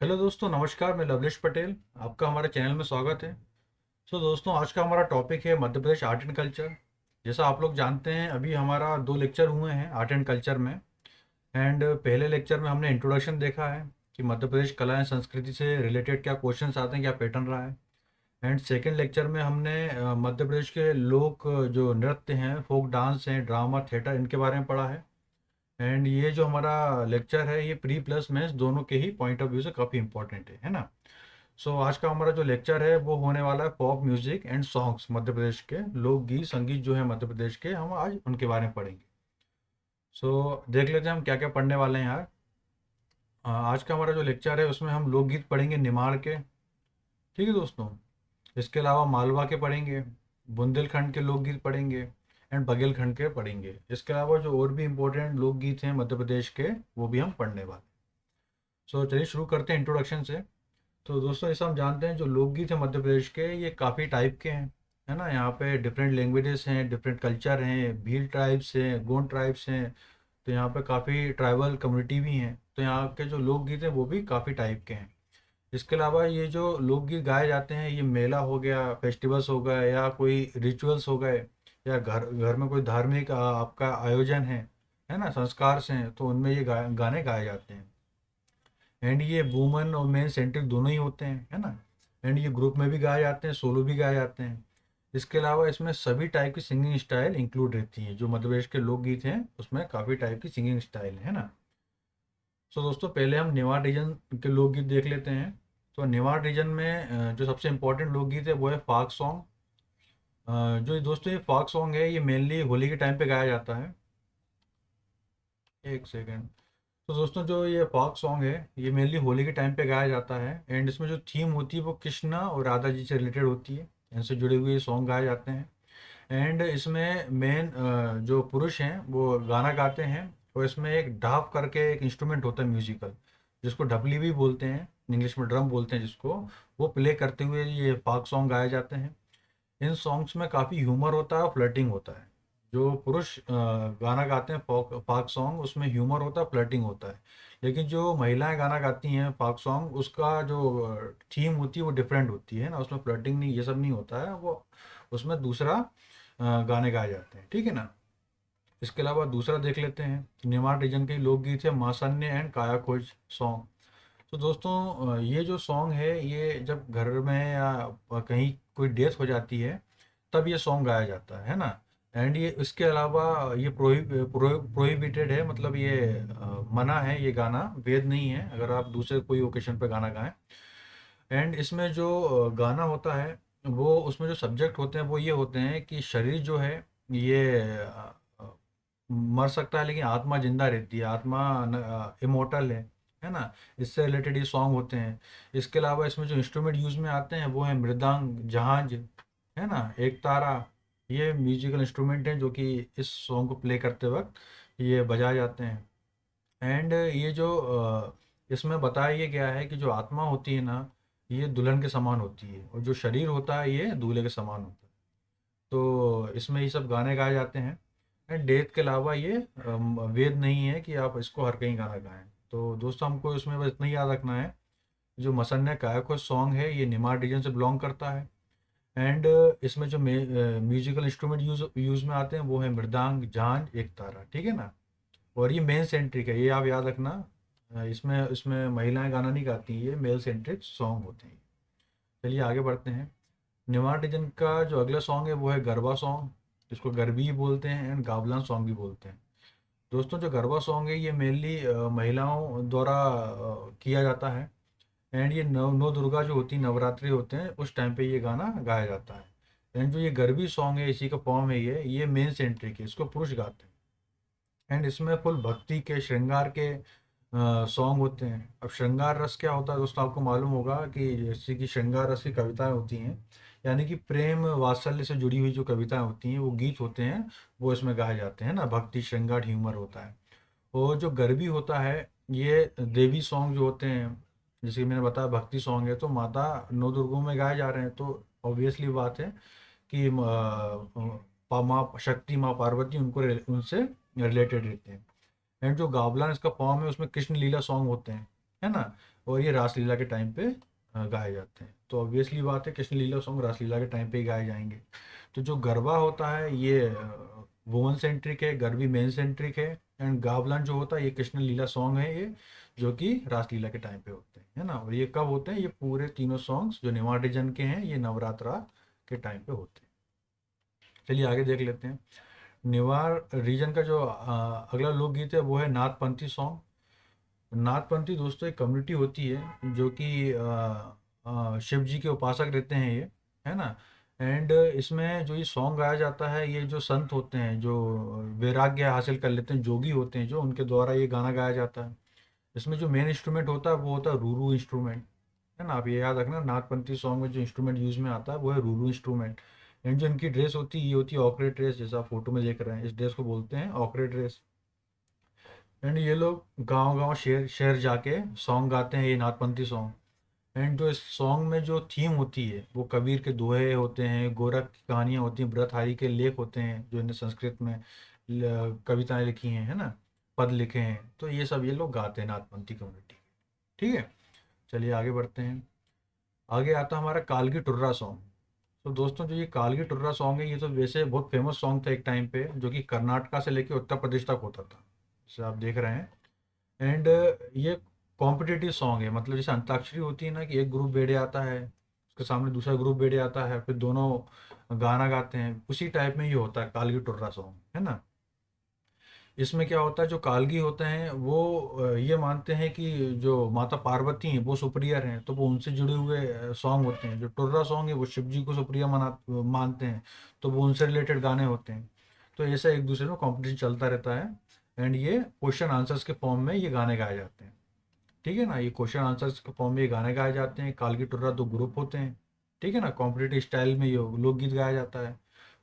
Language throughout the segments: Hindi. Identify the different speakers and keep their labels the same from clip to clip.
Speaker 1: हेलो दोस्तों, नमस्कार। मैं लवलेश पटेल, आपका हमारे चैनल में स्वागत है। दोस्तों, आज का हमारा टॉपिक है Madhya Pradesh art and culture. जैसा आप लोग जानते हैं, अभी हमारा 2 लेक्चर हुए हैं आर्ट एंड कल्चर में। एंड पहले लेक्चर में हमने इंट्रोडक्शन देखा है कि मध्य प्रदेश कला एंड संस्कृति से रिलेटेड क्या क्वेश्चंस आते हैं, क्या पैटर्न रहा है। एंड सेकेंड लेक्चर में हमने मध्य प्रदेश के लोक जो नृत्य हैं, फोक डांस हैं, ड्रामा थिएटर, इनके बारे में पढ़ा है। एंड ये जो हमारा लेक्चर है, ये प्री प्लस मेंस दोनों के ही पॉइंट ऑफ व्यू से काफ़ी इंपॉर्टेंट है ना। आज का हमारा जो लेक्चर है वो होने वाला है folk music and songs, Madhya Pradesh के लोकगीत संगीत जो है मध्य प्रदेश के, हम आज उनके बारे में पढ़ेंगे। देख लेते हैं हम क्या क्या पढ़ने वाले हैं यार। आज का हमारा जो लेक्चर है उसमें हम लोकगीत पढ़ेंगे निमाड़ के। ठीक है दोस्तों। इसके अलावा मालवा के पढ़ेंगे, बुंदेलखंड के लोकगीत पढ़ेंगे, एंड बघेलखंड के पढ़ेंगे। इसके अलावा जो और भी इम्पोर्टेंट लोकगीत हैं मध्य प्रदेश के, वो भी हम पढ़ने वाले। चलिए शुरू करते हैं इंट्रोडक्शन से। दोस्तों, ऐसा हम जानते हैं जो लोकगीत है मध्य प्रदेश के, ये काफ़ी टाइप के हैं, है ना। यहाँ पे डिफरेंट लैंग्वेजेस हैं, डिफरेंट कल्चर हैं, भील ट्राइब्स हैं, गोंड ट्राइब्स हैं। तो यहाँ पे काफ़ी ट्राइबल कम्युनिटी भी हैं, तो यहाँ के जो लोकगीत हैं वो भी काफ़ी टाइप के हैं। इसके अलावा ये जो लोकगीत गाए जाते हैं, ये मेला हो गया, फेस्टिवल्स हो गए, या कोई रिचुअल्स हो गए, या घर घर में कोई धार्मिक आपका आयोजन है ना, संस्कार से हैं, तो उनमें ये गाने गाए जाते हैं। एंड ये वुमन और मेन सेंट्रिक दोनों ही होते हैं, है ना। एंड ये ग्रुप में भी गाए जाते हैं, सोलो भी गाए जाते हैं। इसके अलावा इसमें सभी टाइप की सिंगिंग स्टाइल इंक्लूड रहती हैं। जो मध्य प्रदेश के लोकगीत हैं उसमें काफ़ी टाइप की सिंगिंग स्टाइल है ना। दोस्तों, पहले हम नेवार रीजन के लोकगीत देख लेते हैं। नेवार रीजन में जो सबसे इम्पोर्टेंट लोकगीत है वो है फाग सॉन्ग। जो दोस्तों ये फाग सॉन्ग है, ये मेनली होली के टाइम पे गाया जाता है। एक सेकेंड। दोस्तों, जो ये फोक सॉन्ग है, ये मेनली होली के टाइम पे गाया जाता है। एंड इसमें जो थीम होती है वो कृष्णा और राधा जी से रिलेटेड होती है। इनसे जुड़े हुए सॉन्ग गाए जाते हैं। एंड इसमें मेन जो पुरुष हैं वो गाना गाते हैं। और इसमें एक ढाप करके एक इंस्ट्रूमेंट होता है म्यूजिकल, जिसको ढपली भी बोलते हैं, इंग्लिश में ड्रम बोलते हैं जिसको। वो प्ले करते हुए ये फाग सॉन्ग गाए जाते हैं। इन सॉन्ग्स में काफ़ी ह्यूमर होता है और फ्लर्टिंग होता है। जो पुरुष गाना गाते हैं फोक फाक सॉन्ग, उसमें ह्यूमर होता है, फ्लर्टिंग होता है। लेकिन जो महिलाएं गाना गाती हैं फाक सॉन्ग, उसका जो थीम होती है वो डिफरेंट होती है ना। उसमें फ्लर्टिंग नहीं, ये सब नहीं होता है वो। उसमें दूसरा गाने गाए जाते हैं, ठीक है ना। इसके अलावा दूसरा देख लेते हैं, निमाड़ रीजन के लोकगीत है मासान्य एंड काया खोज सॉन्ग। दोस्तों, ये जो सॉन्ग है, ये जब घर में या कहीं कोई डेथ हो जाती है, तब ये सॉन्ग गाया जाता है ना। एंड ये इसके अलावा ये प्रोहिबिटेड है, मतलब ये मना है, ये गाना वैध नहीं है अगर आप दूसरे कोई ओकेशन पे गाना गाएं। एंड इसमें जो गाना होता है, वो उसमें जो सब्जेक्ट होते हैं वो ये होते हैं कि शरीर जो है ये मर सकता है, लेकिन आत्मा जिंदा रहती है, आत्मा इमोर्टल है ना। इससे रिलेटेड ये सॉन्ग होते हैं। इसके अलावा इसमें जो इंस्ट्रूमेंट यूज में आते हैं वो है मृदंग, जहाज, है ना, एक तारा। ये म्यूजिकल इंस्ट्रूमेंट हैं जो कि इस सॉन्ग को प्ले करते वक्त ये बजाए जाते हैं। एंड ये जो इसमें बताया ये गया है कि जो आत्मा होती है ना, ये दुल्हन के समान होती है, और जो शरीर होता है ये दूल्हे के समान होता है। तो इसमें ये सब गाने गाए जाते हैं। एंड डेथ के अलावा ये वेद नहीं है कि आप इसको हर कहीं गाना गाएं। तो दोस्तों, हमको इसमें बस इतना ही याद रखना है, जो मसन्या कायको सॉन्ग है ये निमाड़ रीजन से बिलोंग करता है। एंड इसमें जो म्यूजिकल इंस्ट्रूमेंट यूज में आते हैं वो है मृदांग, झांझ, एक तारा, ठीक है ना। और ये मेन सेंट्रिक है, ये आप याद रखना। इसमें इसमें महिलाएं गाना नहीं गाती, ये मेल सेंट्रिक सॉन्ग होते हैं। चलिए आगे बढ़ते हैं। निमाड़ रीजन का जो अगला सॉन्ग है वो है गरबा सॉन्ग, जिसको गरबी बोलते हैं एंड गावलान सॉन्ग भी बोलते हैं। दोस्तों, जो गरबा सॉन्ग है ये मेनली महिलाओं द्वारा किया जाता है। एंड ये नौ दुर्गा जो होती है, नवरात्रि होते हैं, उस टाइम पे ये गाना गाया जाता है। एंड जो ये गरबी सॉन्ग है, इसी का फॉर्म है ये मेन सेंट्रिक है, इसको पुरुष गाते हैं। एंड इसमें फुल भक्ति के, श्रृंगार के सॉन्ग होते हैं। अब श्रृंगार रस क्या होता है दोस्तों, आपको मालूम होगा कि जैसे कि श्रृंगार रस की कविताएं होती हैं, यानी कि प्रेम वात्सल्य से जुड़ी हुई जो कविताएं होती हैं, वो गीत होते हैं, वो इसमें गाए जाते हैं ना। भक्ति, श्रृंगार, ह्यूमर होता है। और जो गरबी होता है, ये देवी सॉन्ग जो होते हैं, जैसे कि मैंने बताया भक्ति सॉन्ग है, तो माता नौ दुर्गों में गाए जा रहे हैं, तो ऑब्वियसली बात है कि माँ शक्ति, माँ पार्वती उनसे रिलेटेड रहते हैं। एंड जो गावलान इसका फॉर्म है, उसमें कृष्ण लीला सॉन्ग होते हैं। है ना। और ये रासलीला के टाइम पे गाए जाते हैं। तो ऑब्वियसली बात है कृष्ण लीला सॉन्ग रासलीला के टाइम पे ही गाए जाएंगे। तो जो गरबा होता है ये वुमन सेंट्रिक है, गरबी मेन सेंट्रिक है। एंड गावलान जो होता है ये कृष्ण लीला सॉन्ग है ये, जो कि रासलीला के टाइम पे होते हैं, है ना। और ये कब होते हैं, ये पूरे तीनों सॉन्ग्स जो निमाड़ रीजन के हैं ये नवरात्रा के टाइम पे होते हैं। चलिए आगे देख लेते हैं। निवार रीजन का जो अगला लोकगीत है वो है नाथपंथी सॉन्ग। नाथपंथी दोस्तों एक कम्युनिटी होती है जो कि शिव जी के उपासक रहते हैं ये, है ना। एंड इसमें जो ये सॉन्ग गाया जाता है, ये जो संत होते हैं जो वैराग्य हासिल कर लेते हैं, जोगी होते हैं जो, उनके द्वारा ये गाना गाया जाता है। इसमें जो मेन इंस्ट्रूमेंट होता है वो होता है रूरू इंस्ट्रूमेंट, है ना। आप ये याद रखना नाथपंथी सॉन्ग में जो इंस्ट्रूमेंट यूज में आता है वो है रूरू इंस्ट्रूमेंट। एंड जो इनकी ड्रेस होती है ये होती है ऑकरेट ड्रेस, जैसा आप फोटो में देख रहे हैं, इस ड्रेस को बोलते हैं ऑकरेट ड्रेस। एंड ये लोग गांव गांव शहर शहर जाके सॉन्ग गाते हैं, ये नाथपंथी सॉन्ग। एंड जो इस सॉन्ग में जो थीम होती है वो कबीर के दोहे होते हैं, गोरख की कहानियाँ होती हैं, भृतहारी के लेख होते हैं जो इन्हें संस्कृत में कविताएं लिखी हैं, है ना, पद लिखे हैं। तो ये सब ये लोग गाते हैं नाथपंथी कम्युनिटी। ठीक है, चलिए आगे बढ़ते हैं। आगे आता है हमारा कालगी टुर्रा सॉन्ग। तो दोस्तों जो ये कालगी टुर्रा सॉन्ग है ये तो वैसे बहुत फेमस सॉन्ग था एक टाइम पे, जो कि कर्नाटका से लेके उत्तर प्रदेश तक होता था, जैसे आप देख रहे हैं। एंड ये कॉम्पिटिटिव सॉन्ग है, मतलब जैसे अंताक्षरी होती है ना कि एक ग्रुप बैठे आता है, उसके सामने दूसरा ग्रुप बैठे आता है, फिर दोनों गाना गाते हैं, उसी टाइप में ये होता है कालगी टुर्रा सॉन्ग, है ना। इसमें क्या होता है, जो कालगी होते हैं वो ये मानते हैं कि जो माता पार्वती हैं वो सुप्रियर हैं, तो वो उनसे जुड़े हुए सॉन्ग होते हैं। जो टुर्रा सॉन्ग है वो शिव जी को सुप्रिया मानते हैं, तो वो उनसे रिलेटेड गाने होते हैं। तो ऐसा एक दूसरे में कॉम्पिटिशन चलता रहता है। एंड ये क्वेश्चन आंसर्स के फॉर्म में ये गाने गाए जाते हैं। ठीक है ना, ये क्वेश्चन आंसर्स के फॉर्म में ये गाने गाए जाते हैं। कालगी टुर्रा दो ग्रुप होते हैं, ठीक है ना, कॉम्पिटिटिव स्टाइल में ये लोकगीत गाया जाता है।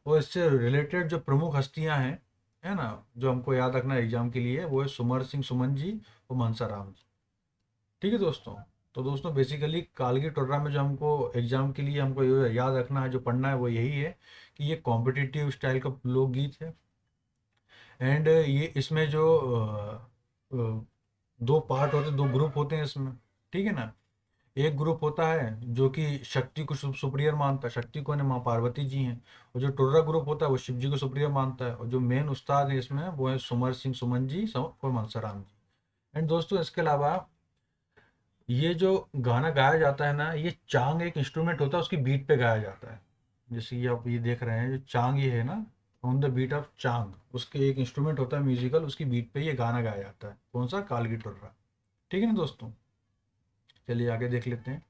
Speaker 1: और इससे रिलेटेड जो प्रमुख हस्तियां हैं, है ना, जो हमको याद रखना है एग्जाम के लिए, वो है सुमर सिंह सुमन जी और मनसा राम जी। ठीक है दोस्तों। तो दोस्तों बेसिकली कालगी टुर्रा में जो हमको एग्जाम के लिए हमको ये याद रखना है, जो पढ़ना है, वो यही है कि ये कॉम्पिटिटिव स्टाइल का लोकगीत है। एंड ये इसमें जो दो पार्ट होते हैं, दो ग्रुप होते हैं इसमें, ठीक है ना। एक ग्रुप होता है जो कि शक्ति को सुप्रियर मानता है, शक्ति को माँ पार्वती जी हैं। और जो टुर्रा ग्रुप होता है वो शिव जी को सुप्रियर मानता है। और जो मेन उस्ताद है इसमें वो है सुमर सिंह सुमन जी और मनसाराम जी। एंड दोस्तों इसके अलावा ये जो गाना गाया जाता है ना, ये चांग एक इंस्ट्रूमेंट होता है, उसकी बीट पे गाया जाता है। जैसे कि आप ये देख रहे हैं, जो चांग ये है ना, ऑन द बीट ऑफ चांग, उसके एक इंस्ट्रूमेंट होता है म्यूजिकल, उसकी बीट पे ये गाना गाया जाता है। कौन सा, कालगी टुर्रा। ठीक है ना दोस्तों, चलिए आगे देख लेते हैं।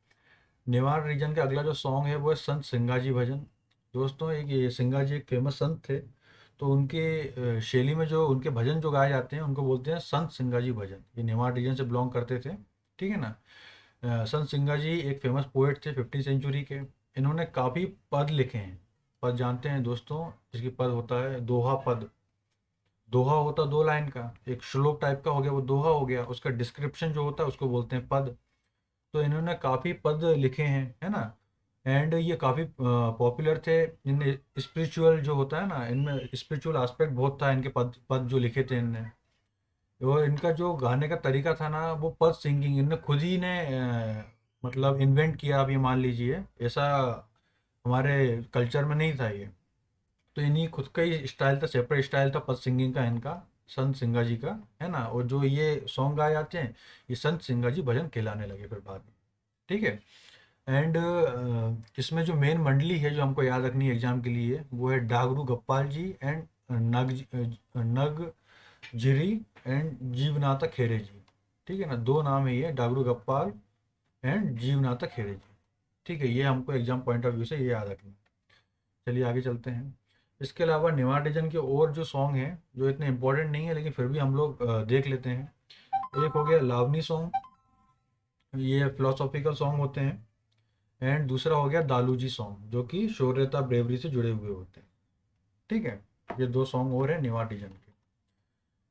Speaker 1: नेवार रीजन का अगला जो सॉन्ग है वो है संत सिंगाजी भजन। दोस्तों एक ये सिंगाजी एक फेमस संत थे, तो उनके शैली में जो उनके भजन जो गाए जाते हैं उनको बोलते हैं संत सिंगाजी भजन। ये नेवार रीजन से बिलोंग करते थे, ठीक है ना। संत सिंगाजी एक फेमस पोएट थे 15वीं सेंचुरी के। इन्होंने काफ़ी पद लिखे हैं। पद जानते हैं दोस्तों, जिसकी पद होता है दोहा पद। दोहा होता 2 लाइन का, एक श्लोक टाइप का हो गया वो दोहा हो गया, उसका डिस्क्रिप्शन जो होता है उसको बोलते हैं पद। तो इन्होंने काफ़ी पद लिखे हैं, है ना। एंड ये काफ़ी पॉपुलर थे। इनमें स्पिरिचुअल जो होता है ना, इनमें स्पिरिचुअल एस्पेक्ट बहुत था इनके पद पद जो लिखे थे इनने। और इनका जो गाने का तरीका था ना, वो पद सिंगिंग इनने खुद ही ने मतलब इन्वेंट किया, आप ये मान लीजिए। ऐसा हमारे कल्चर में नहीं था ये। तो इन्हीं खुद का ही स्टाइल था, सेपरेट स्टाइल था पद सिंगिंग का इनका, संत सिंगा जी का, है ना। और जो ये सॉन्ग गाए जाते हैं ये संत सिंगा जी भजन कहलाने लगे फिर बाद में। ठीक है। एंड इसमें जो मेन मंडली है जो हमको याद रखनी है एग्जाम के लिए, वो है डागरू गप्पाल जी एंड नग जिरी एंड जीवनाथा खेरे जी। ठीक है ना, 2 नाम है ये, डागरू गप्पाल एंड जीवनाथा खेरे जी। ठीक है, ये हमको एग्जाम पॉइंट ऑफ व्यू से ये याद रखना है। चलिए आगे चलते हैं। इसके अलावा निवार डिजन के और जो सॉन्ग हैं जो इतने इंपॉर्टेंट नहीं है लेकिन फिर भी हम लोग देख लेते हैं। एक हो गया लावनी सॉन्ग, ये फिलोसॉफिकल सॉन्ग होते हैं। एंड दूसरा हो गया दालूजी सॉन्ग, जो कि शौर्यता ब्रेवरी से जुड़े हुए होते हैं। ठीक है, ये 2 सॉन्ग और हैं निवार रीजन के।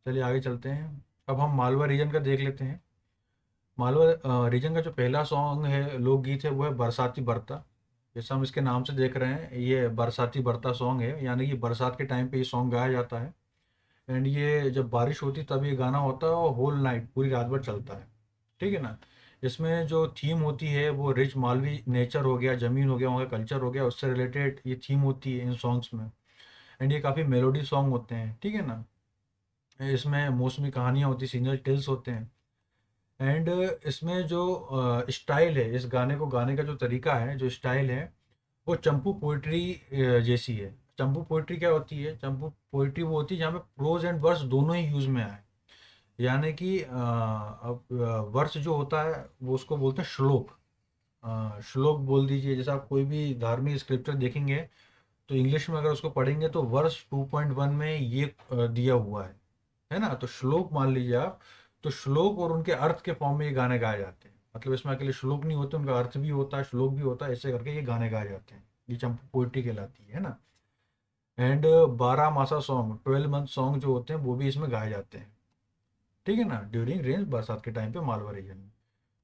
Speaker 1: चलिए आगे चलते हैं। अब हम मालवा रीजन का देख लेते हैं। मालवा रीजन का जो पहला सॉन्ग है, लोकगीत है, वो है बरसाती बरता। जैसा हम इसके नाम से देख रहे हैं, ये बरसाती बरता सॉन्ग है, यानी कि बरसात के टाइम पे ये सॉन्ग गाया जाता है। एंड ये जब बारिश होती तब ये गाना होता है और होल नाइट पूरी रात भर चलता है। ठीक है ना। इसमें जो थीम होती है वो रिच मालवी नेचर हो गया, ज़मीन हो गया, वहाँ का कल्चर हो गया, उससे रिलेटेड ये थीम होती है इन सॉन्ग्स में। एंड ये काफ़ी मेलोडी सॉन्ग होते हैं, ठीक है ना। इसमें मौसमी कहानियाँ होती हैं, सीजनल टेल्स होते हैं। एंड इसमें जो स्टाइल है, इस गाने को गाने का जो तरीका है, जो स्टाइल है, वो चंपू पोइट्री जैसी है। चंपू पोइट्री क्या होती है? चंपू पोइट्री वो होती है जहाँ पे प्रोज एंड वर्स दोनों ही यूज़ में आए। यानी कि अब वर्स जो होता है वो उसको बोलते हैं श्लोक। श्लोक बोल दीजिए, जैसे आप कोई भी धार्मिक स्क्रिप्चर देखेंगे तो इंग्लिश में अगर उसको पढ़ेंगे तो वर्स 2.1 में ये दिया हुआ है ना। तो श्लोक मान लीजिए आप, तो श्लोक और उनके अर्थ के फॉर्म में ये गाने गाए जाते हैं। मतलब इसमें अकेले श्लोक नहीं होते, उनका अर्थ भी होता है, श्लोक भी होता है, ऐसे करके ये गाने गाए जाते हैं। ये चंपू पोइट्री कहलाती है ना। एंड 12 मासा सॉन्ग, 12 मंथ सॉन्ग जो होते हैं वो भी इसमें गाए जाते हैं, ठीक है ना, ड्यूरिंग रेंज बरसात के टाइम पे मालवा रीजन में।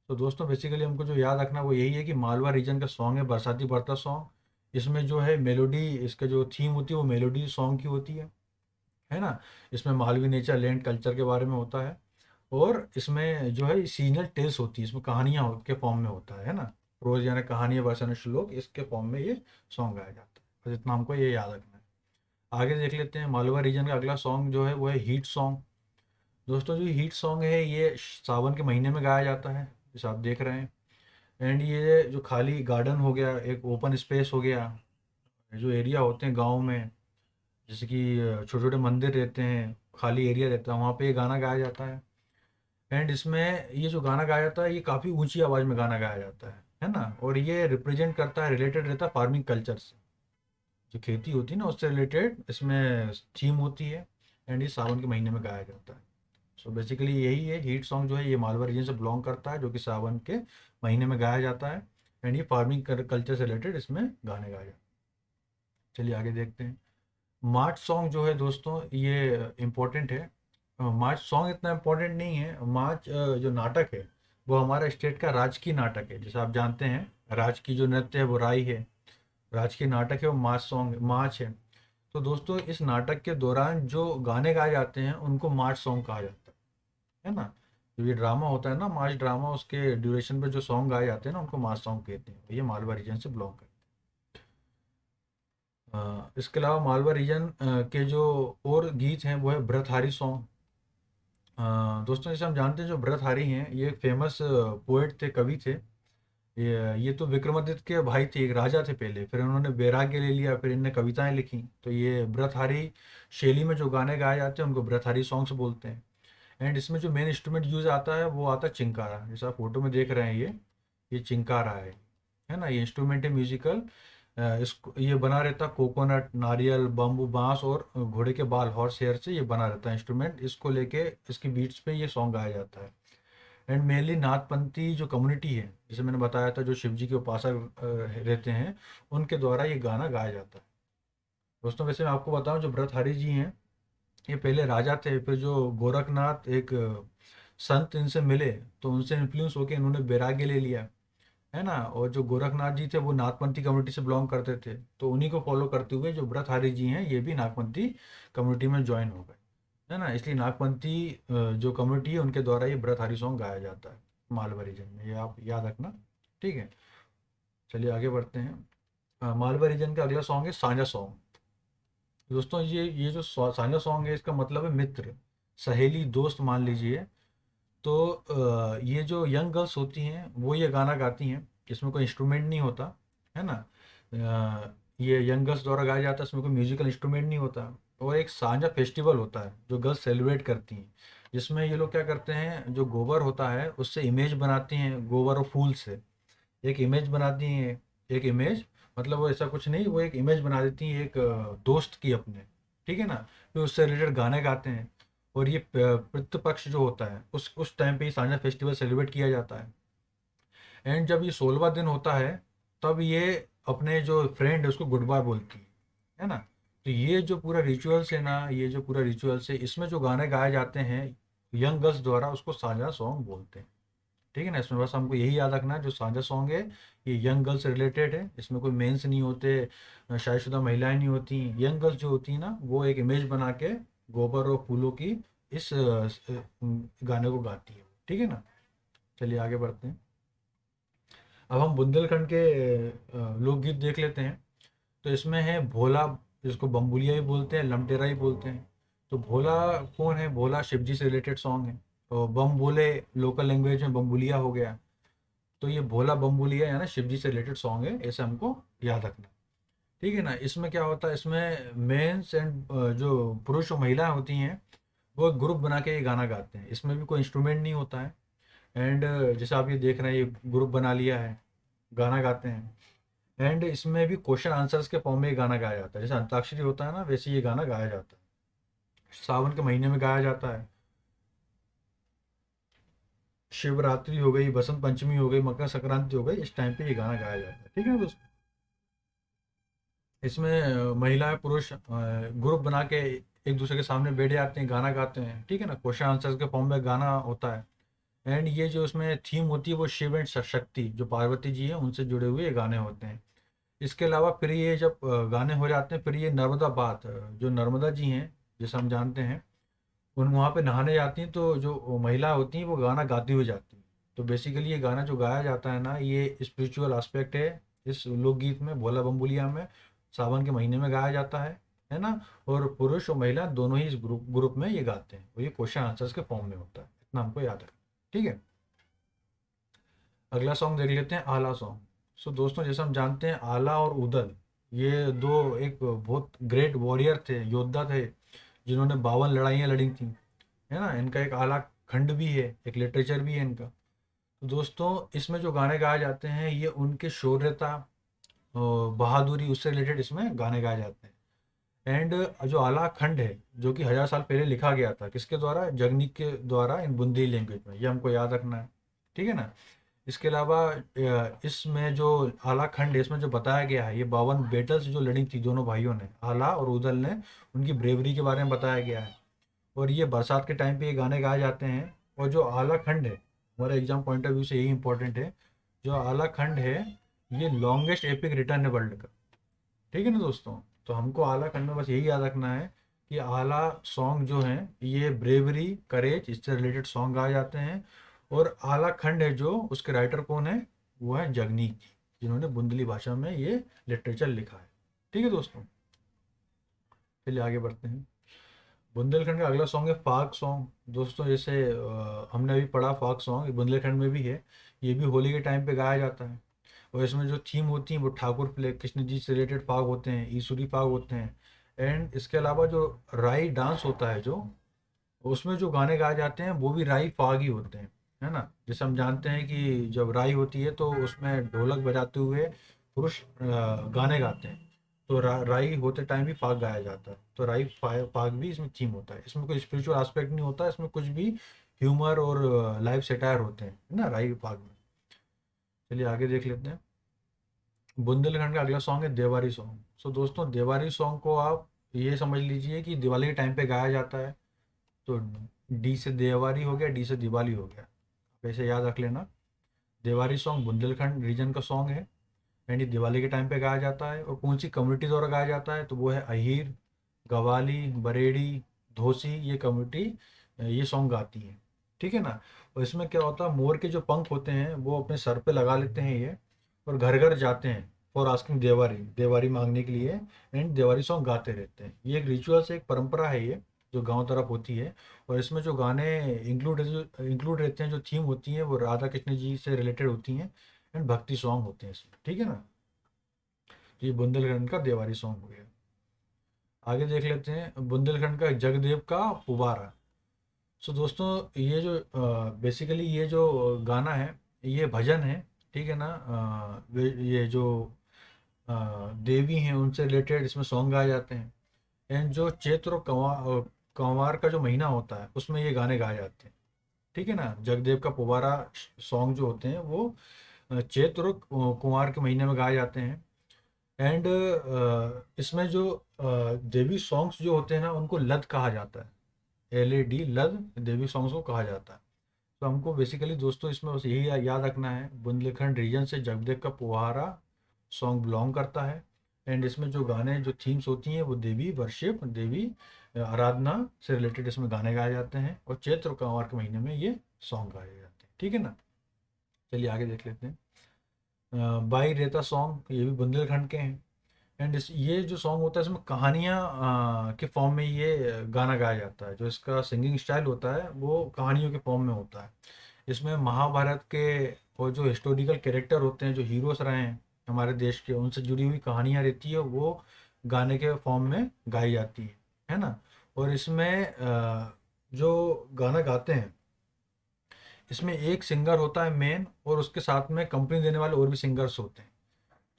Speaker 1: तो दोस्तों बेसिकली हमको जो याद रखना वो यही है कि मालवा रीजन का सॉन्ग है बरसाती बरता सॉन्ग। इसमें जो है मेलोडी, इसका जो थीम होती है वो मेलोडी सॉन्ग की होती है ना। इसमें मालवी नेचर लैंड कल्चर के बारे में होता है। और इसमें जो है सीजनल टेल्स होती है, इसमें कहानियाँ के फॉर्म में होता है ना। रोज यानी कहानियाँ वर्सन श्लोक, इसके फॉर्म में ये सॉन्ग गाया जाता है। बस इतना हमको ये याद रखना है। आगे देख लेते हैं, मालवा रीजन का अगला सॉन्ग जो है वो है हीट सॉन्ग। दोस्तों जो हीट सॉन्ग है ये सावन के महीने में गाया जाता है, जैसे आप देख रहे हैं। एंड ये जो खाली गार्डन हो गया, एक ओपन स्पेस हो गया, जो एरिया होते हैं गाँव में, जैसे कि छोटे छोटे मंदिर रहते हैं, खाली एरिया रहता है, वहाँ पे ये गाना गाया जाता है। एंड इसमें ये जो गाना गाया जाता है ये काफ़ी ऊंची आवाज़ में गाना गाया जाता है ना। और ये रिप्रेजेंट करता है, रिलेटेड रहता है फार्मिंग कल्चर से, जो खेती होती है ना उससे रिलेटेड इसमें थीम होती है। एंड ये सावन के महीने में गाया जाता है। सो बेसिकली यही है, हीट सॉन्ग जो है ये मालवा रीजन से बिलोंग करता है, जो कि सावन के महीने में गाया जाता है। एंड ये फार्मिंग कल्चर से रिलेटेड इसमें गाने गाए जाते हैं। चलिए आगे देखते हैं। मार्च सॉन्ग जो है दोस्तों ये इम्पोर्टेंट है। मार्च सॉन्ग इतना इम्पोर्टेंट नहीं है। मार्च जो नाटक है वो हमारा स्टेट का राजकीय नाटक है। जैसे आप जानते हैं राज की जो नृत्य है वो राई है, राजकीय नाटक है वो मार्च सॉन्ग मार्च है। तो दोस्तों इस नाटक के दौरान जो गाने गाए जाते हैं उनको मार्च सॉन्ग कहा जाता है ना। जो ये ड्रामा होता है ना मार्च ड्रामा, उसके ड्यूरेशन पे जो सॉन्ग गाए जाते हैं ना उनको मार्च सॉन्ग कहते हैं। ये मालवा रीजन से बिलोंग करते हैं। इसके अलावा मालवा रीजन के जो और गीत हैं वो है भ्रतहारी सॉन्ग। दोस्तों जैसे हम जानते हैं जो भरतहारी हैं ये फेमस पोएट थे, कवि थे। ये तो विक्रमादित्य के भाई थे, एक राजा थे पहले, फिर उन्होंने वैराग्य ले लिया, फिर इनने कविताएं लिखी। तो ये भरतहारी शैली में जो गाने गाए जाते हैं उनको भरतहारी सॉन्ग्स बोलते हैं। एंड इसमें जो मेन इंस्ट्रूमेंट यूज आता है वो आता है चिंकारा, जैसा आप फोटो में देख रहे हैं ये चिंकारा है ना। ये इंस्ट्रूमेंट है म्यूजिकल। इसको ये बना रहता कोकोनट, नारियल, बम्बू, बांस और घोड़े के बाल, हॉर्स हेयर से ये बना रहता है इंस्ट्रूमेंट। इसको लेके इसकी बीट्स पे ये सॉन्ग गाया जाता है। एंड मेनली नाथपंथी जो कम्युनिटी है, जैसे मैंने बताया था, जो शिव जी के उपासक रहते हैं, उनके द्वारा ये गाना गाया जाता है। दोस्तों वैसे मैं आपको बताऊं जो भरतहरि जी हैं ये पहले राजा थे, फिर जो गोरखनाथ एक संत इनसे मिले तो उनसे इन्फ्लुएंस होकर इन्होंने वैराग्य ले लिया, है ना। और जो गोरखनाथ जी थे वो नागपंथी कम्युनिटी से बिलोंग करते थे, तो उन्हीं को फॉलो करते हुए जो भरतहरि जी हैं ये भी नागपंथी कम्युनिटी में ज्वाइन हो गए, है ना। इसलिए नागपंथी जो कम्युनिटी है उनके द्वारा ये भरतहरि सॉन्ग गाया जाता है मालवा रीजन में, ये आप याद रखना, ठीक है। चलिए आगे बढ़ते हैं। मालवा रीजन का अगला सॉन्ग है सांझा सॉन्ग। दोस्तों ये जो सांझा सॉन्ग है इसका मतलब है मित्र, सहेली, दोस्त मान लीजिए। तो ये जो यंग गर्ल्स होती हैं वो ये गाना गाती हैं, इसमें कोई इंस्ट्रूमेंट नहीं होता, है ना। ये यंग गर्ल्स द्वारा गाया जाता है, इसमें कोई म्यूजिकल इंस्ट्रूमेंट नहीं होता। और एक सांझा फेस्टिवल होता है जो गर्ल्स सेलिब्रेट करती हैं, जिसमें ये लोग क्या करते हैं, जो गोबर होता है उससे इमेज बनाती हैं, गोबर और फूल से एक इमेज बनाती हैं। एक इमेज मतलब वो ऐसा कुछ नहीं, वो एक इमेज बना देती हैं एक दोस्त की अपने, ठीक है ना। फिर उससे रिलेटेड गाने गाते हैं। और ये पितृपक्ष जो होता है उस टाइम पे ही सांझा फेस्टिवल सेलिब्रेट किया जाता है। एंड जब ये 16वां दिन होता है तब ये अपने जो फ्रेंड है उसको गुड बाय बोलती है ना। तो ये जो पूरा रिचुअल्स है ना, ये जो पूरा रिचुअल्स है इसमें जो गाने गाए जाते हैं यंग गर्ल्स द्वारा उसको सांझा सॉन्ग बोलते हैं, ठीक है ना। इसमें बस हमको यही याद रखना है जो सांझा सॉन्ग है ये यंग गर्ल्स से रिलेटेड है, इसमें कोई मेंस नहीं होते, शादीशुदा महिलाएं नहीं होती। यंग गर्ल्स जो होती है ना वो एक इमेज बना के गोबर और फूलों की इस गाने को गाती है, ठीक है ना। चलिए आगे बढ़ते हैं। अब हम बुंदेलखंड के लोकगीत देख लेते हैं। तो इसमें है भोला, जिसको बम्बुलिया भी बोलते हैं, लमटेरा ही बोलते हैं। तो भोला कौन है? भोला शिव जी से रिलेटेड सॉन्ग है। और बम बोले लोकल लैंग्वेज में बम्बुलिया हो गया। तो ये भोला बम्बुलिया है ना, शिव जी से रिलेटेड सॉन्ग है, ऐसे हमको याद रखना। ठीक है ना। इसमें क्या होता है, इसमें मेंस एंड जो पुरुष और महिलाएं होती हैं वो एक ग्रुप बना के ये गाना गाते हैं। इसमें भी कोई इंस्ट्रूमेंट नहीं होता है। एंड जैसे आप ये देख रहे हैं, ये ग्रुप बना लिया है, गाना गाते हैं। एंड इसमें भी क्वेश्चन आंसर्स के फॉर्म में ये गाना गाया जाता है। जैसे अंताक्षरी होता है ना, वैसे ये गाना गाया जाता है। सावन के महीने में गाया जाता है। शिवरात्रि हो गई, बसंत पंचमी हो गई, मकर संक्रांति हो गई, इस टाइम पे ये गाना गाया जाता है। ठीक है ना दोस्तों। इसमें महिलाएं पुरुष ग्रुप बना के एक दूसरे के सामने बैठ जाते हैं, गाना गाते हैं। ठीक है ना। क्वेश्चन आंसर्स के फॉर्म में गाना होता है। एंड ये जो इसमें थीम होती है वो शिव एंड शक्ति, जो पार्वती जी हैं, उनसे जुड़े हुए ये गाने होते हैं। इसके अलावा फिर ये जब गाने हो जाते हैं, फिर ये नर्मदा बाथ, जो नर्मदा जी हैं, जैसे हम जानते हैं, उन वहाँ पे नहाने जाती हैं, तो जो महिला होती हैं वो गाना गाती हुई जाती हैं। तो बेसिकली ये गाना जो गाया जाता है ना, ये स्पिरिचुअल एस्पेक्ट है इस लोकगीत में, भोला बम्बुलिया में। सावन के महीने में गाया जाता है ना। और पुरुष और महिला दोनों ही इस ग्रुप ग्रुप में ये गाते हैं, और ये क्वेश्चन आंसर्स के फॉर्म में होता है। इतना हमको याद रखना। ठीक है। अगला सॉन्ग देख लेते हैं, आला सॉन्ग। सो दोस्तों, जैसे हम जानते हैं, आला और उदल, ये दो एक बहुत ग्रेट वॉरियर थे, योद्धा थे, जिन्होंने 52 लड़ाइयाँ लड़ी थी, है ना। इनका एक आला खंड भी है, एक लिटरेचर भी है इनका। तो दोस्तों, इसमें जो गाने गाए जाते हैं, ये उनके शौर्यता और बहादुरी, उससे रिलेटेड इसमें गाने गाए जाते हैं। एंड जो आला खंड है, जो कि 1000 साल पहले लिखा गया था, किसके द्वारा? जगनीक के द्वारा, इन बुंदेली लैंग्वेज में। ये हमको याद रखना है। ठीक है ना। इसके अलावा इसमें जो आला खंड है, इसमें जो बताया गया है, ये 52 बेटल्स जो लड़ी थी दोनों भाइयों ने, आला और उदल ने, उनकी ब्रेवरी के बारे में बताया गया है। और ये बरसात के टाइम पे ये गाने गाए जाते हैं। और जो आला खंड है, हमारे एग्जाम पॉइंट ऑफ व्यू से यही इंपॉर्टेंट है, जो आला खंड है, ये लॉन्गेस्ट एपिक रिटर्न है वर्ल्ड का। ठीक है ना दोस्तों। तो हमको आला खंड में बस यही याद रखना है कि आला सॉन्ग जो हैं, ये ब्रेवरी, करेज, इससे रिलेटेड सॉन्ग गाए जाते हैं। और आला खंड है जो, उसके राइटर कौन है? वो है जगनीक, जिन्होंने बुंदली भाषा में ये लिटरेचर लिखा है। ठीक है दोस्तों। चलिए आगे बढ़ते हैं। बुंदेलखंड का अगला सॉन्ग है फाग सॉन्ग। दोस्तों, जैसे हमने अभी पढ़ा, फाग सॉन्ग बुंदेलखंड में भी है। ये भी होली के टाइम पे गाया जाता है। और इसमें जो थीम होती है वो ठाकुर प्ले कृष्ण जी से रिलेटेड फाग होते हैं, ईसुरी फाग होते हैं। एंड इसके अलावा जो राई डांस होता है, जो उसमें जो गाने गाए जाते हैं वो भी राई फाग ही होते हैं, है ना। जैसे हम जानते हैं कि जब राई होती है तो उसमें ढोलक बजाते हुए पुरुष गाने गाते हैं। तो राई होते टाइम भी फाग गाया जाता है। तो राई फाग भी इसमें थीम होता है। इसमें कोई स्पिरिचुअल एस्पेक्ट नहीं होता, इसमें कुछ भी ह्यूमर और लाइफ सेटायर होते हैं, है ना, राई फाग में। चलिए आगे देख लेते हैं। बुंदेलखंड का अगला सॉन्ग है देवारी सॉन्ग। सो दोस्तों, देवारी सॉन्ग को आप ये समझ लीजिए कि दिवाली के टाइम पे गाया जाता है। तो डी से देवारी हो गया, डी से दिवाली हो गया, वैसे याद रख लेना। देवारी सॉन्ग बुंदेलखंड रीजन का सॉन्ग है। एंड ये दिवाली के टाइम पे गाया जाता है। और कौन सी कम्युनिटी द्वारा गाया जाता है? तो वो है अहीर, गवाली, बरेड़ी, धोसी, ये कम्युनिटी ये सॉन्ग गाती है। ठीक है ना। और इसमें क्या होता है, मोर के जो पंख होते हैं वो अपने सर पे लगा लेते हैं ये, और घर घर जाते हैं फॉर आस्किंग देवारी, देवारी मांगने के लिए। एंड देवारी सॉन्ग गाते रहते हैं। ये एक रिचुअल से, एक परंपरा है ये, जो गांव तरफ होती है। और इसमें जो गाने इंक्लूड रहते हैं, जो थीम होती हैं, वो राधा कृष्ण जी से रिलेटेड होती हैं। एंड भक्ति सॉन्ग होते हैं इसमें। ठीक है ना। तो ये बुंदेलखंड का देवारी सॉन्ग हो गया। आगे देख लेते हैं बुंदेलखंड का जगदेव का पुबारा। सो दोस्तों, ये जो बेसिकली ये जो गाना है, ये भजन है। ठीक है ना। ये जो देवी हैं उनसे रिलेटेड इसमें सॉन्ग गाए जाते हैं। एंड जो चैत्र और कंवार का जो महीना होता है, उसमें ये गाने गाए जाते हैं। ठीक है ना। जगदेव का पुबारा सॉन्ग जो होते हैं वो चैत्र और कुंवार के महीने में गाए जाते हैं। एंड इसमें जो देवी सॉन्ग्स जो होते हैं ना, उनको लद कहा जाता है। LED, लद, देवी सॉन्ग्स को कहा जाता है। तो हमको बेसिकली दोस्तों इसमें बस यही याद रखना है, बुंदेलखंड रीजन से जगदेव का पुहारा सॉन्ग बिलोंग करता है। एंड इसमें जो गाने, जो थीम्स होती हैं, वो देवी वर्शिप, देवी आराधना से रिलेटेड इसमें गाने गाए जाते हैं। और चैत्र और कंवार के महीने में ये सॉन्ग गाए जाते हैं। ठीक है ना। चलिए आगे देख लेते हैं। बाई रेता सॉन्ग, ये भी बुंदेलखंड के हैं। एंड ये जो सॉन्ग होता है इसमें कहानियाँ के फॉर्म में ये गाना गाया जाता है। जो इसका सिंगिंग स्टाइल होता है वो कहानियों के फॉर्म में होता है। इसमें महाभारत के और जो हिस्टोरिकल कैरेक्टर होते हैं, जो हीरोज रहे हैं हमारे देश के, उनसे जुड़ी हुई कहानियाँ रहती है, वो गाने के फॉर्म में गाई जाती है ना। और इसमें जो गाना गाते हैं, इसमें एक सिंगर होता है मेन, और उसके साथ में कंपनी देने वाले और भी सिंगर्स होते हैं।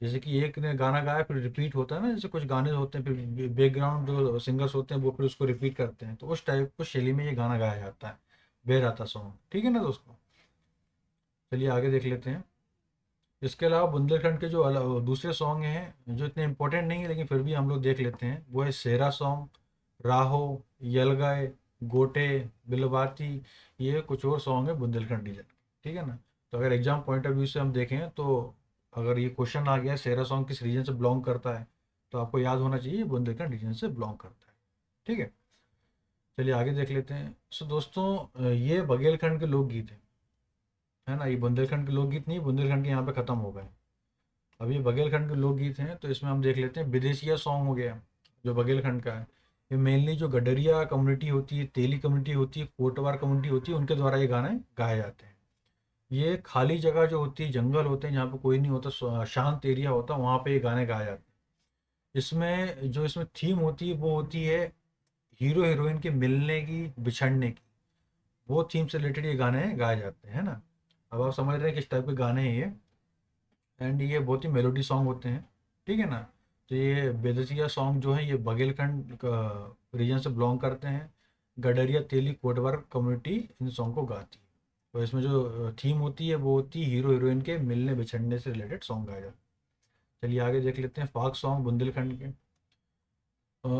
Speaker 1: जैसे कि एक ने गाना गाया फिर रिपीट होता है ना, जैसे कुछ गाने होते हैं फिर बैकग्राउंड जो सिंगर्स होते हैं वो फिर उसको रिपीट करते हैं, तो उस टाइप को शैली में ये गाना गाया जाता है, बेराता सॉन्ग। ठीक है ना दोस्तों। चलिए आगे देख लेते हैं। इसके अलावा बुंदेलखंड के जो दूसरे सॉन्ग हैं जो इतने इंपॉर्टेंट नहीं है लेकिन फिर भी हम लोग देख लेते हैं, वो है सेरा सॉन्ग, राहो, यलगाय, गोटे, बिलबाती। ये कुछ और सॉन्ग है बुंदेलखंड रीजन। ठीक है ना। तो अगर एग्जाम पॉइंट ऑफ व्यू से हम देखें तो अगर ये क्वेश्चन आ गया सेरा सॉन्ग किस रीजन से बिलोंग करता है, तो आपको याद होना चाहिए ये बुंदेलखंड रीजन से बिलोंग करता है। ठीक है। चलिए आगे देख लेते हैं। सो दोस्तों, ये बघेलखंड के लोकगीत है ना। ये बुंदेलखंड के लोकगीत नहीं, बुंदेलखंड के यहाँ पे खत्म हो गए। अब ये बघेलखंड के लोकगीत हैं, तो इसमें हम देख लेते हैं विदेशिया सॉन्ग हो गया जो बघेलखंड का है। ये मेनली जो गडरिया कम्युनिटी होती है, तेली कम्युनिटी होती है, कोटवार कम्युनिटी होती है, उनके द्वारा ये गाने गाए जाते हैं। ये खाली जगह जो होती है, जंगल होते हैं जहाँ पे कोई नहीं होता, शांत एरिया होता है, वहाँ पे ये गाने गाए जाते हैं। इसमें जो इसमें थीम होती है वो होती है हीरो हीरोइन के मिलने की, बिछड़ने की। वो थीम से रिलेटेड ये गाने गाए जाते हैं, है ना। अब आप समझ रहे हैं किस टाइप के गाने हैं ये। एंड ये बहुत ही मेलोडी सॉन्ग होते हैं। ठीक है ना। तो ये बेदसिया सॉन्ग जो है ये बघेलखंड रीजन से बिलोंग करते हैं। गडरिया तेली कोटवर कम्युनिटी इन सॉन्ग को गाती है। तो इसमें जो थीम होती है वो होती है हीरो हीरोइन के मिलने बिछड़ने से रिलेटेड सॉन्ग गाया जाता है। चलिए आगे देख लेते हैं फाक सॉन्ग बुंदेलखंड के,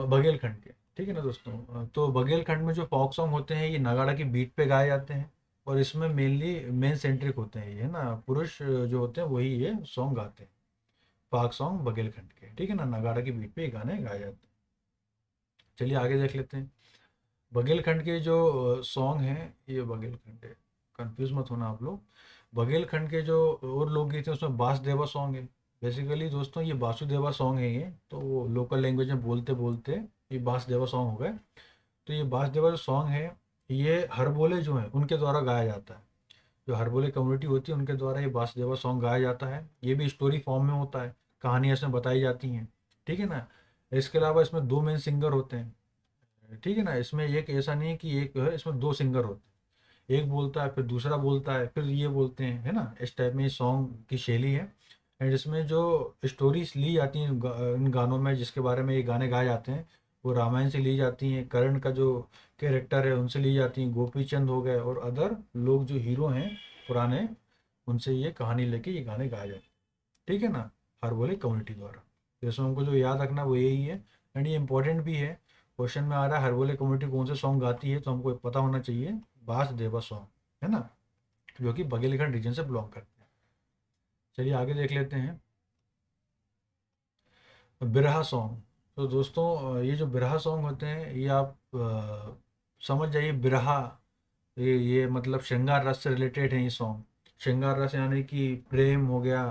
Speaker 1: बघेलखंड के। ठीक है ना दोस्तों। तो बघेलखंड में जो फोक सॉन्ग होते हैं ये नगाड़ा की बीट पे गाए जाते हैं। और इसमें मेनली मेन सेंट्रिक होते हैं ये, है ना, पुरुष जो होते हैं वही ये सॉन्ग गाते हैं। फाक सॉन्ग बघेलखंड के। ठीक है ना, नगाड़ा की बीट पे ये गाने गाए जाते हैं। चलिए आगे देख लेते हैं। बघेलखंड के जो सॉन्ग हैं, ये बघेलखंड है, कंफ्यूज मत होना आप लोग। बघेलखंड के जो और लोकगीत हैं उसमें बासदेवा सॉन्ग है। बेसिकली दोस्तों ये बासुदेवा सॉन्ग है ये, तो लोकल लैंग्वेज में बोलते बोलते ये बासदेवा सॉन्ग हो गए। तो ये बासदेवा जो सॉन्ग है ये हरबोले जो हैं उनके द्वारा गाया जाता है। जो हरबोले कम्युनिटी होती है उनके द्वारा ये बासदेवा सॉन्ग गाया जाता है। ये भी स्टोरी फॉर्म में होता है, कहानियाँ इसमें बताई जाती हैं। ठीक है ना। इसके अलावा इसमें दो मेन सिंगर होते हैं। ठीक है ना। इसमें एक ऐसा नहीं है कि एक जो है, इसमें दो सिंगर होते हैं। एक बोलता है फिर दूसरा बोलता है फिर ये बोलते हैं, है ना। इस टाइप में ये सॉन्ग की शैली है। एंड इसमें जो स्टोरीज ली जाती हैं इन गानों में, जिसके बारे में ये गाने गाए जाते हैं, वो रामायण से ली जाती हैं। कर्ण का जो कैरेक्टर है उनसे ली जाती हैं, गोपी चंद हो गए और अदर लोग जो हीरो हैं पुराने, उनसे ये कहानी लेके ये गाने गाए जाते हैं। ठीक है ना। हर बोले कम्युनिटी द्वारा। तो इसमें हमको जो याद रखना वो यही है। एंड ये इंपॉर्टेंट भी है, क्वेश्चन में आ रहा है हर बोले कम्युनिटी कौन से सॉन्ग गाती है, तो हमको पता होना चाहिए बास देवा सॉन्ग, है ना, जो कि बघेलखंड रीजन से बिलोंग करते हैं। चलिए आगे देख लेते हैं। बिरहा सॉन्ग। तो दोस्तों ये जो बिरहा सॉन्ग होते हैं ये आप समझ जाइए। बिरहा ये मतलब श्रृंगार रस से रिलेटेड है ये सॉन्ग। श्रृंगार रस यानी कि प्रेम हो गया,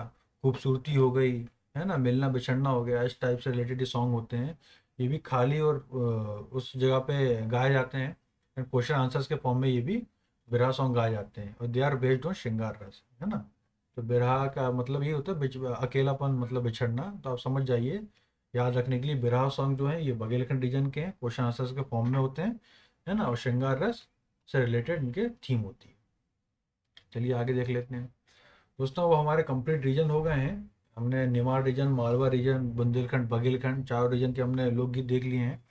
Speaker 1: खूबसूरती हो गई, है ना, मिलना बिछड़ना हो गया, इस टाइप से रिलेटेड ये सॉन्ग होते हैं। ये भी खाली और उस जगह पे गाए जाते हैं। एंड क्वेश्चन आंसर्स के फॉर्म में ये भी बिरहा सॉन्ग गाए जाते हैं और दे आर बेस्ड ऑन श्रृंगार रस, है ना। तो बिरहा का मतलब ये होता है अकेलापन, मतलब बिछड़ना। तो आप समझ जाइए, याद रखने के लिए बिरहा सॉन्ग जो है ये बघेलखंड रीजन के हैं, क्वेश्चन आंसर्स के फॉर्म में होते हैं, है ना, और श्रृंगार रस से रिलेटेड इनके थीम होती है। चलिए आगे देख लेते हैं। दोस्तों वो हमारे कंप्लीट रीजन हो गए हैं। हमने निमाड़ रीजन, मालवा रीजन, बुंदेलखंड, बघेलखंड, चारों रीजन के हमने लोकगीत देख लिए हैं।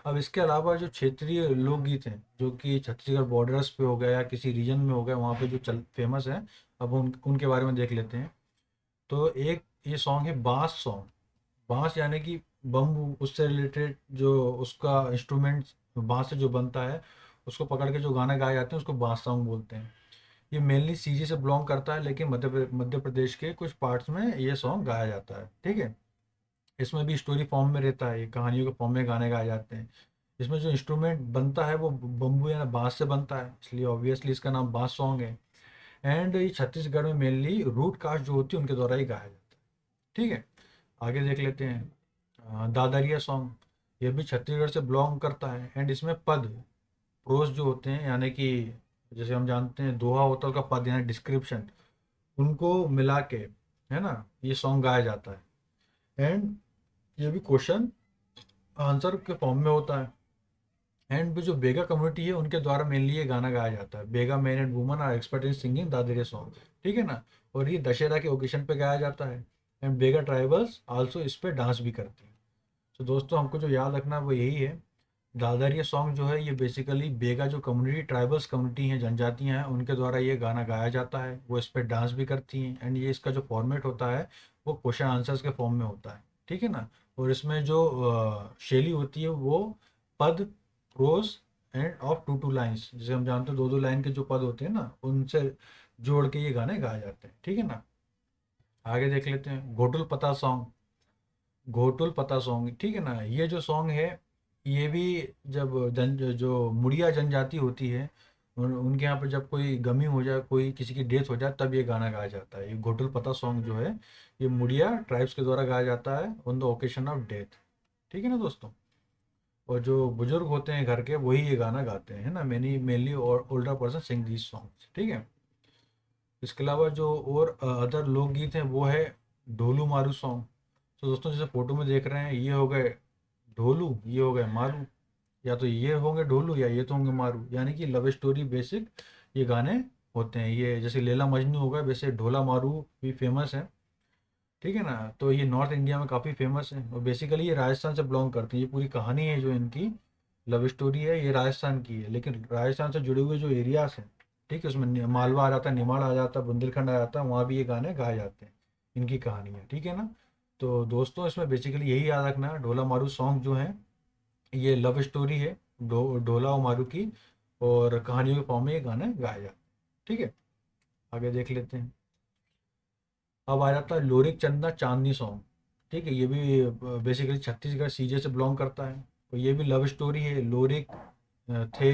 Speaker 1: अब इसके अलावा जो क्षेत्रीय लोकगीत हैं जो कि छत्तीसगढ़ बॉर्डर्स पे हो गया या किसी रीजन में हो गया वहाँ पे जो चल फेमस है, अब उनके बारे में देख लेते हैं। तो एक ये सॉन्ग है बांस सॉन्ग। बांस यानी कि बम्बू, उससे रिलेटेड जो उसका इंस्ट्रूमेंट बांस से जो बनता है उसको पकड़ के जो गाने गाए जाते हैं उसको बांस सॉन्ग बोलते हैं। ये मेनली सीजी से बिलोंग करता है लेकिन मध्य प्रदेश के कुछ पार्ट्स में ये सॉन्ग गाया जाता है। ठीक है। इसमें भी स्टोरी फॉर्म में रहता है, ये कहानियों के फॉर्म में गाने गाए जाते हैं। इसमें जो इंस्ट्रूमेंट बनता है वो बम्बू या बांस से बनता है, इसलिए ऑब्वियसली इसका नाम बांस सॉन्ग है। एंड ये छत्तीसगढ़ में मेनली रूट कास्ट जो होती है उनके द्वारा ही गाया जाता है। ठीक है, आगे देख लेते हैं। दादरिया सॉन्ग, ये भी छत्तीसगढ़ से बिलोंग करता है। एंड इसमें पद प्रोस जो होते हैं, यानी कि जैसे हम जानते हैं दोहा होता है उसका पद यानी डिस्क्रिप्शन, उनको मिला के, है ना, ये सॉन्ग गाया जाता है। एंड ये भी क्वेश्चन आंसर के फॉर्म में होता है। एंड जो बेगा कम्युनिटी है उनके द्वारा मेनली ये गाना गाया जाता है। Baiga man and woman are expert in singing Dadre song, ठीक है ना। और ये दशहरा के ओकेशन पे गाया जाता है। एंड बेगा ट्राइबल्स आल्सो इस पे डांस भी करती हैं। तो दोस्तों हमको जो याद रखना है वो यही है, दादरिया सॉन्ग जो है ये बेसिकली बेगा जो कम्युनिटी ट्राइबल्स कम्युनिटी हैं, जनजातियां हैं, उनके द्वारा ये गाना गाया जाता है। वो इस पर डांस भी करती हैं। एंड ये इसका जो फॉर्मेट होता है वो क्वेश्चन आंसर्स के फॉर्म में होता है, ठीक है ना। और इसमें जो शैली होती है वो पद, prose and of two two lines, जैसे हम जानते हैं दो दो लाइन के जो पद होते हैं ना उनसे जोड़ के ये गाने गाए जाते हैं, ठीक है ना। आगे देख लेते हैं घोटुल पता सॉन्ग। घोटुल पता सॉन्ग, ठीक है ना, ये जो सॉन्ग है ये भी जब जो मुड़िया जनजाति होती है उनके यहाँ पर जब कोई गमी हो जाए, कोई किसी की डेथ हो जाए, तब ये गाना गाया जाता है। ये घोटुल पता सॉन्ग जो है ये मुड़िया ट्राइब्स के द्वारा गाया जाता है on the occasion of death, ठीक है ना दोस्तों। और जो बुजुर्ग होते हैं घर के वही ये गाना गाते हैं, है ना। मेनी मेनली और older person Singh these songs, ठीक है। इसके अलावा जो और अदर लोकगीत हैं वो है ढोलू मारू सॉन्ग। तो दोस्तों जैसे फोटो में देख रहे हैं ये हो गए ढोलू, ये हो गए मारू, या तो ये होंगे ढोलू या ये तो होंगे मारू, यानी कि लव स्टोरी बेसिक ये गाने होते हैं। ये जैसे लैला मजनू होगा वैसे ढोला मारू भी फेमस है, ठीक है ना। तो ये नॉर्थ इंडिया में काफ़ी फेमस है और बेसिकली ये राजस्थान से बिलोंग करती है। ये पूरी कहानी है जो इनकी लव स्टोरी है ये राजस्थान की है, लेकिन राजस्थान से जुड़े हुए जो एरियाज हैं, ठीक है, उसमें मालवा आ जाता है, निमाड़ आ जाता है, बुंदेलखंड आ जाता है, वहाँ भी ये गाने गाए जाते हैं, इनकी कहानी है, ठीक है ना। तो दोस्तों इसमें बेसिकली यही याद रखना है, ढोला मारू सॉन्ग जो है ये लव स्टोरी है ढोला और मारू की, और कहानियों के फॉर्म में ये गाने गाए जाते हैं, ठीक है। आगे देख लेते हैं। अब आ जाता है लोरिक चंदा चांदनी सॉन्ग, ठीक है। ये भी बेसिकली छत्तीसगढ़ सीजे से बिलोंग करता है। तो ये भी लव स्टोरी है। लोरिक थे,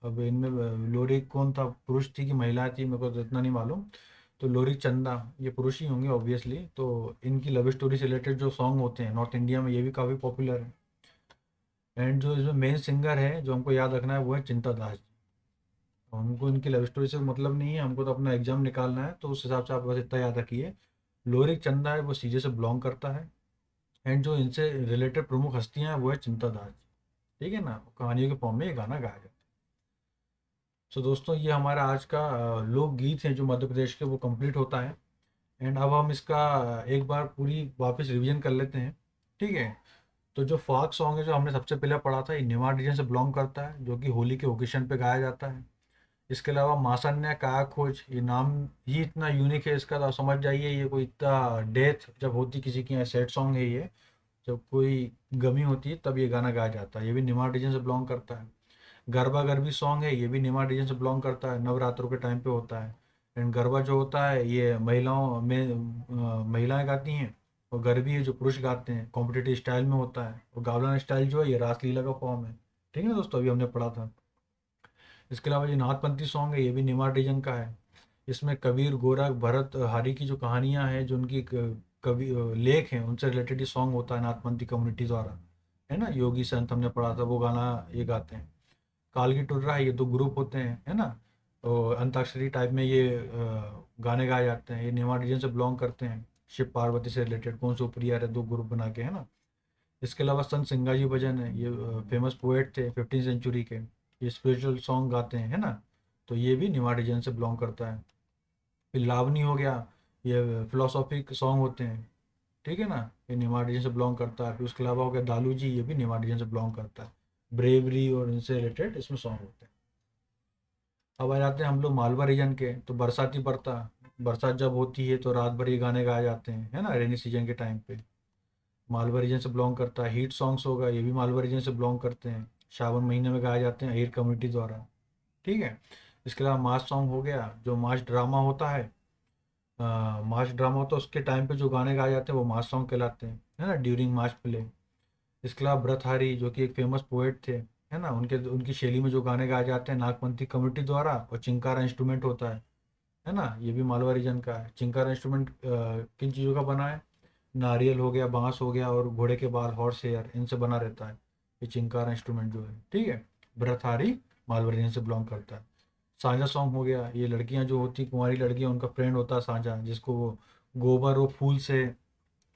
Speaker 1: अब इनमें लोरिक कौन था, पुरुष थी कि महिला थी मेरे को तो इतना नहीं मालूम। तो लोरिक चंदा ये पुरुष ही होंगे ऑब्वियसली। तो इनकी लव स्टोरी से रिलेटेड जो सॉन्ग होते हैं नॉर्थ इंडिया में ये भी काफ़ी पॉपुलर है। एंड जो इसमें मेन सिंगर है जो हमको याद रखना है वो है चिंता दास जी। हमको इनकी लव स्टोरी से मतलब नहीं है, हमको तो अपना एग्जाम निकालना है, तो उस हिसाब से आप बस इतना याद रखिए। लोरिक चंदा है वो सीजे से बिलोंग करता है। एंड जो इनसे रिलेटेड प्रमुख हस्तियां हैं वो है चिंता दास जी, ठीक है ना। कहानियों के फॉर्म में ये गाना गाया जाता है। तो दोस्तों ये हमारा आज का लोकगीत है जो मध्य प्रदेश के वो कंप्लीट होता है। एंड अब हम इसका एक बार पूरी वापस रिवीजन कर लेते हैं, ठीक है। तो जो फाग सॉन्ग है जो हमने सबसे पहले पढ़ा था ये निमाड़ रीजन से बिलोंग करता है, जो कि होली के ओकेशन पे गाया जाता है। इसके अलावा मासान्या काया खोज, ये नाम ही इतना यूनिक है इसका, तो आप समझ जाइए ये कोई इतना डेथ जब होती किसी की, सैड सॉन्ग है ये, जब कोई गमी होती है तब ये गाना गाया जाता है। ये भी निमाड़ रीजन से बिलोंग करता है। गरबा गरबी सॉन्ग है ये भी निमाड़ रीजन से बिलोंग करता है, नवरात्रों के टाइम पे होता है। एंड गरबा जो होता है ये महिलाओं में महिलाएं गाती हैं, और गरबी है जो पुरुष गाते हैं, कॉम्पिटिटिव स्टाइल में होता है। और गावलान स्टाइल जो है ये रासलीला का फॉर्म है, ठीक है ना दोस्तों, अभी हमने पढ़ा था। इसके अलावा जो नाथपंथी सॉन्ग है ये भी निमाड़ रीजन का है। इसमें कबीर, गोरख, भरत, हरि की जो कहानियाँ हैं, जो उनकी कवि लेख हैं, उनसे रिलेटेड ये सॉन्ग होता है नाथपंथी कम्युनिटी द्वारा, है ना। योगी संत हमने पढ़ा था वो गाना ये गाते हैं। कालगी टुर्रा है ये दो ग्रुप होते हैं, है ना। और अंताक्षरी टाइप में ये गाने गाए जाते हैं। ये निमाड़ रीजन से बिलोंग करते हैं। शिव पार्वती से रिलेटेड कौन सो प्रियर है, दो ग्रुप बना के, है ना। इसके अलावा संत सिंगाजी भजन है, ये फेमस पोएट थे 15वीं सेंचुरी के, ये स्पिरिचुअल सॉन्ग गाते हैं, है ना। तो ये भी निमाड़ रीजन से बिलोंग करता है। फिर लावनी हो गया, ये फिलोसॉफिक सॉन्ग होते हैं, ठीक है ना, ये निमाड़ रीजन से बिलोंग करता है। फिर उसके अलावा हो गया दालू जी, ये भी निमाड़ रीजन से बिलोंग करता है। ब्रेवरी और इनसे रिलेटेड इसमें सॉन्ग होते हैं। अब आ जाते हैं हम लोग मालवा रीजन के, तो बरसाती बरता, बरसात जब होती है तो रात भर ये गाने गाए जाते हैं, है ना, रेनी सीजन के टाइम पे। मालवा रीजन से बिलोंग करता है। हीट सॉन्ग्स होगा ये भी मालवा रीजन से बिलोंग करते हैं, सावन महीने में गाए जाते हैं अहिर कम्युनिटी द्वारा, ठीक है। इसके अलावा मास सॉन्ग हो गया, जो मास ड्रामा होता है, मास ड्रामा होता है उसके टाइम पे जो गाने गाए जाते हैं वो मास सॉन्ग कहलाते हैं, है ना, ड्यूरिंग मास प्ले। इसके अलावा भरतहारी जो कि एक फेमस पोएट थे, है ना, उनकी शैली में जो गाने गाए जाते हैं नागपंथी कम्युनिटी द्वारा, और चिंकारा इंस्ट्रूमेंट होता है, है ना, ये भी मालवा रीजन का है। चिंकारा इंस्ट्रूमेंट किन चीज़ों का बना है? नारियल हो गया, बांस हो गया और घोड़े के बाल, हॉर्स हेयर, इनसे बना रहता है ये चिंकारा इंस्ट्रूमेंट जो है, ठीक है। भरथारी मालवा रीजन से बिलोंग करता है। सांझा सॉन्ग हो गया, ये लड़कियां जो होती, कुंवारी लड़कियां, उनका फ्रेंड होता है सांझा, जिसको वो गोबर और फूल से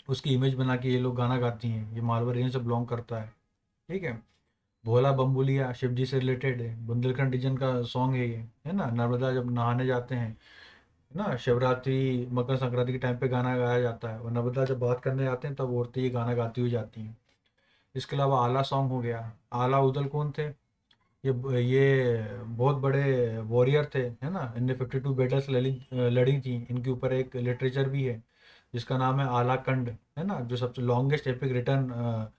Speaker 1: उसकी इमेज बना के ये लोग गाना गाती हैं, ये मालवा रीजन से बिलोंग करता है, ठीक है। भोला बम्बुलिया शिव जी से रिलेटेड है, बुंदेलखंड रीजन का सॉन्ग है ये, है ना। नर्मदा जब नहाने जाते हैं, है ना, शिवरात्रि मकर संक्रांति के टाइम पे गाना गाया जाता है, और नर्मदा जब बात करने जाते हैं तब औरतें ये गाना गाती हुई जाती हैं। इसके अलावा आला सॉन्ग हो गया। आला उदल कौन थे? ये बहुत बड़े वॉरियर थे, है ना, इनने 52 बैटल्स लड़ी लड़ी थी। इनके ऊपर एक लिटरेचर भी है जिसका नाम है आला कंड, है ना, जो सबसे लॉन्गेस्ट एपिक रिटर्न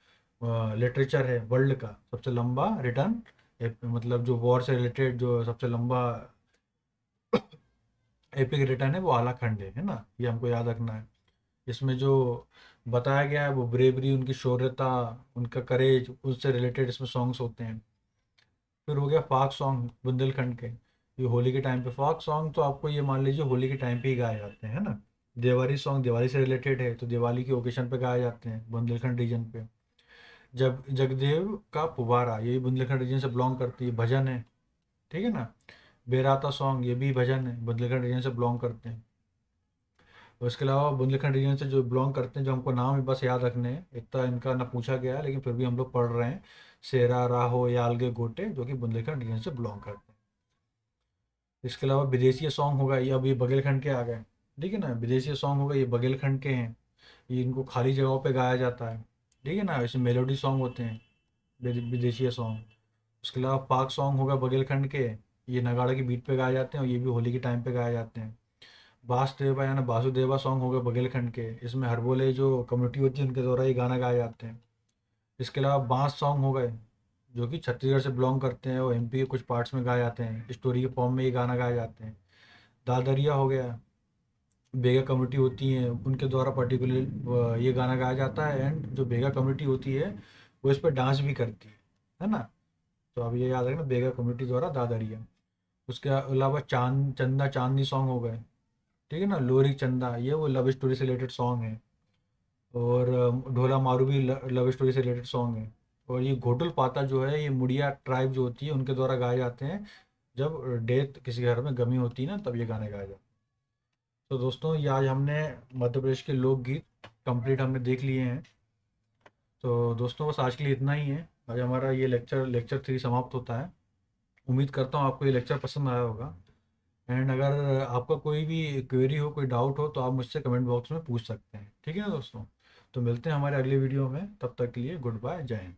Speaker 1: लिटरेचर है वर्ल्ड का। सबसे लंबा रिटर्न, मतलब जो वॉर से रिलेटेड जो सबसे लंबा एपिक रिटर्न है वो आला खंड है ना, ये हमको याद रखना है। इसमें जो बताया गया है वो ब्रेवरी, उनकी शौर्यता, उनका करेज, उससे रिलेटेड इसमें सॉन्ग्स होते हैं। फिर हो गया फाक सॉन्ग बुंदेलखंड के, ये होली के टाइम पे। फाक सॉन्ग तो आपको ये मान लीजिए होली के टाइम पे ही गाए जाते हैं, है ना। दिवाली सॉन्ग दिवाली से रिलेटेड है, तो दिवाली के ओकेशन पे गाए जाते हैं बुंदेलखंड रीजन पे। जब जगदेव का पुबारा, ये भी बुंदेलखंड रीजन से बिलोंग करती है, भजन है, ठीक है ना। बेराता सॉन्ग, ये भी भजन है, बुंदेलखंड रीजन से बिलोंग करते हैं। और इसके अलावा बुंदेलखंड रीजन से जो बिलोंग करते हैं, जो हमको नाम ही बस याद रखने हैं, इतना इनका ना पूछा गया है लेकिन फिर भी हम लोग पढ़ रहे हैं। सेरा, राहो, यालगे, गोटे, जो कि बुंदेलखंड रीजन से बिलोंग करते हैं। इसके अलावा विदेशी सॉन्ग होगा, ये अब ये बघेलखंड के आ गए, ठीक है ना। विदेशी सॉन्ग होगा, ये बघेलखंड के हैं, ये इनको खाली जगहों पे गाया जाता है, ठीक है ना। इसमें मेलोडी सॉन्ग होते हैं, विदेशी सॉन्ग। उसके अलावा पाक सॉन्ग होगा बघेलखंड के, ये नगाड़ा की बीट पे गाए जाते हैं और ये भी होली के टाइम पे गाए जाते हैं। वासुदेवा यानी वासुदेवा सॉन्ग होगा बघेलखंड के, इसमें हरबोले जो कम्युनिटी होती है उनके द्वारा ये गाना गाए जाते हैं। इसके अलावा बांस सॉन्ग हो गए, जो कि छत्तीसगढ़ से बिलोंग करते हैं और एमपी के कुछ पार्ट्स में गाए जाते हैं, स्टोरी के फॉर्म में ये गाना गाए जाते हैं। दादरिया हो गया, बेगा कम्युनिटी होती है उनके द्वारा पर्टिकुलर ये गाना गाया जाता है, एंड जो बेगा कम्युनिटी होती है वो इस पर डांस भी करती है ना। तो अब ये याद रखना, बेगा कम्युनिटी द्वारा दादरिया। उसके अलावा चंदा चांदनी सॉन्ग हो गए, ठीक है ना। लोरी चंदा, ये वो लव स्टोरी से रिलेटेड सॉन्ग है। और ढोला मारू भी लव स्टोरी से रिलेटेड सॉन्ग है। और ये घोटुल पाता जो है, ये मुड़िया ट्राइब जो होती है उनके द्वारा गाए जाते हैं, जब डेथ किसी घर में गमी होती है ना, तब ये गाने गाए जाते हैं। तो दोस्तों, ये आज हमने मध्य प्रदेश के लोकगीत कंप्लीट हमने देख लिए हैं। तो दोस्तों, बस आज के लिए इतना ही है। आज हमारा ये लेक्चर 3 समाप्त होता है। उम्मीद करता हूँ आपको ये लेक्चर पसंद आया होगा। एंड अगर आपका कोई भी क्वेरी हो, कोई डाउट हो, तो आप मुझसे कमेंट बॉक्स में पूछ सकते हैं, ठीक है ना दोस्तों। तो मिलते हैं हमारे अगले वीडियो में, तब तक के लिए गुड बाय, जय हिंद।